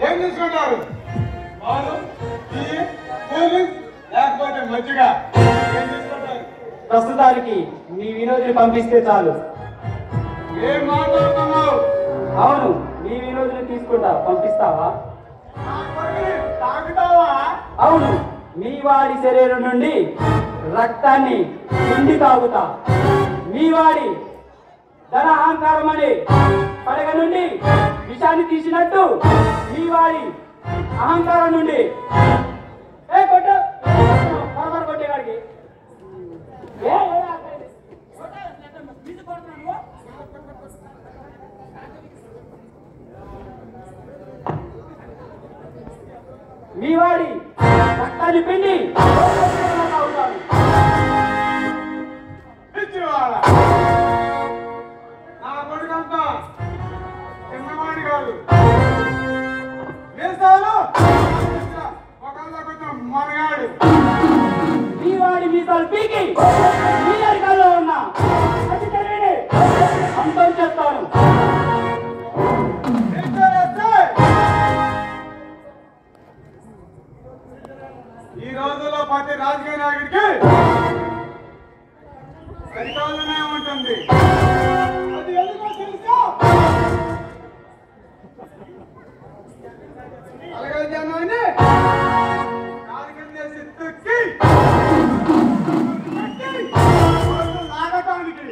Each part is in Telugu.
ఏం తీసుకుంటారు? లేకపోతే మంచిగా ప్రస్తుతానికి మీ వినోదిని పంపిస్తే చాలు. ఏం మాట్లాడుతున్నావు? అవును, మీ వినోదిని తీసుకుంటా. పంపిస్తావా? తాగుతావా? అవును, మీ వాడి శరీరం నుండి రక్తాన్ని పిండి తాగుతా. మీ వాడి ధన అహంకారం అనే పడగ నుండి విషాన్ని తీసినట్టు మీ వాడి అహంకారం నుండి కొట్టేవాడికి మీ వాడి రక్తాన్ని పిండి తాగుతాను. నా కొడుకంతా చిన్నవాడి కాదు. మనగాడు మీ వాడి మీసాలు పీకి మీ అరికాల్లో ఉన్నా అది తెలియని అంతం చేస్తాను. ఈ రోజుల్లో ప్రతి రాజకీయ నాయకుడికి సరికాలనే ఉంటుంది. అది ఎందుకో తెలుసా? అలాగే జనాన్ని కార్యక్రమం చేసి తొక్కి లాగటానికి.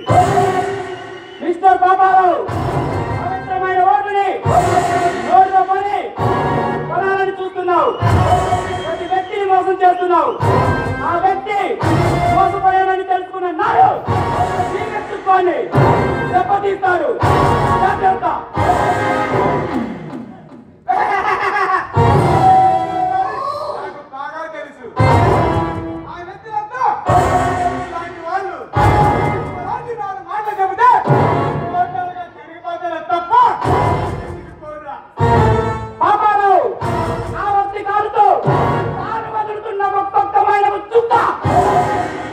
మిస్టర్ పాపారావు, పవిత్రమైన ఓటుని నోటిలో పని కొనాలని చూస్తున్నావు. ప్రతి వ్యక్తిని మోసం చేస్తున్నావు. ఆ వ్యక్తి మోసపోయానని తెలుసుకున్న నాడు ఈ వ్యక్తిత్వాన్ని దెబ్బతీస్తారు. జాగ్రత్త. నాకు బాగా తెలుసు. ఆ వ్యక్తులంతా ఇలాంటి వాళ్ళు. అలాంటి నాలుగు మాటలు చెబితే టోటల్గా తిరిగిపోతారు తప్ప తిరిగిపోరా. పాపారావు, ఆ వ్యక్తి కాలుతో తాను వదులుతున్న ఒక్కొక్కమైన చుక్క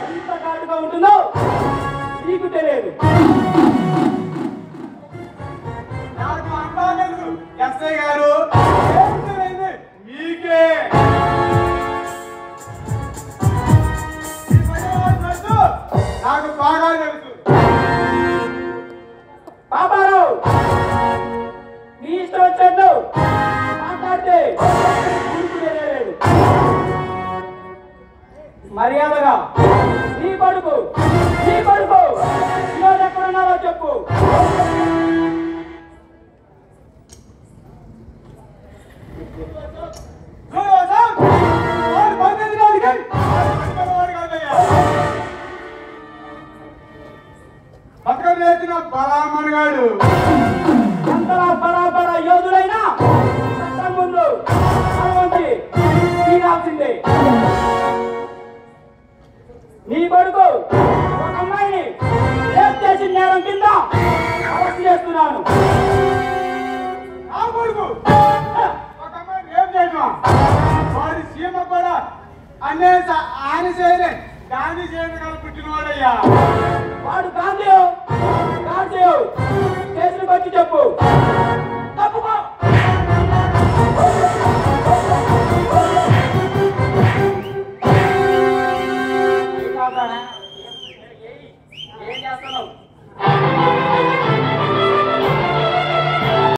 ఎంత ఘాటుగా ఉంటుందో నీకు తెలియదు. నాకు అంతా తెలుసు. ఎస్ఐ గారు ఏమిటైంది మీకే. ఈ పనివాడి తెలుసు. నాకు బాగా తెలుసు. పాపారావు, నీ ఇష్టం వచ్చినట్టు మాట్లాడితే ఊరుకునేలేదు. మర్యాదగా నీ కొడుకు ఈరోజు ఎక్కడున్నావో చెప్పు. పక్కన నేర్చిన బలామణగాడు ఎంతలా బడా యోధులైనా చట్టం ముందు తలవంచి తీరాల్సిందే. నీ కొడుకు ఒక అమ్మాయిని రేప్ చేసిన నేరం కింద అరెస్ట్ చేస్తున్నాను. ఆ కొడుకు ఒక అమ్మాయిని రేపు చేయటమా? వాడి సీమ కూడా ఆయన చేయలే, గాంధీ చేయడం పుట్టినవాడయ్యా. వాడు గాంధీయో కేసులకు వచ్చి చెప్పు.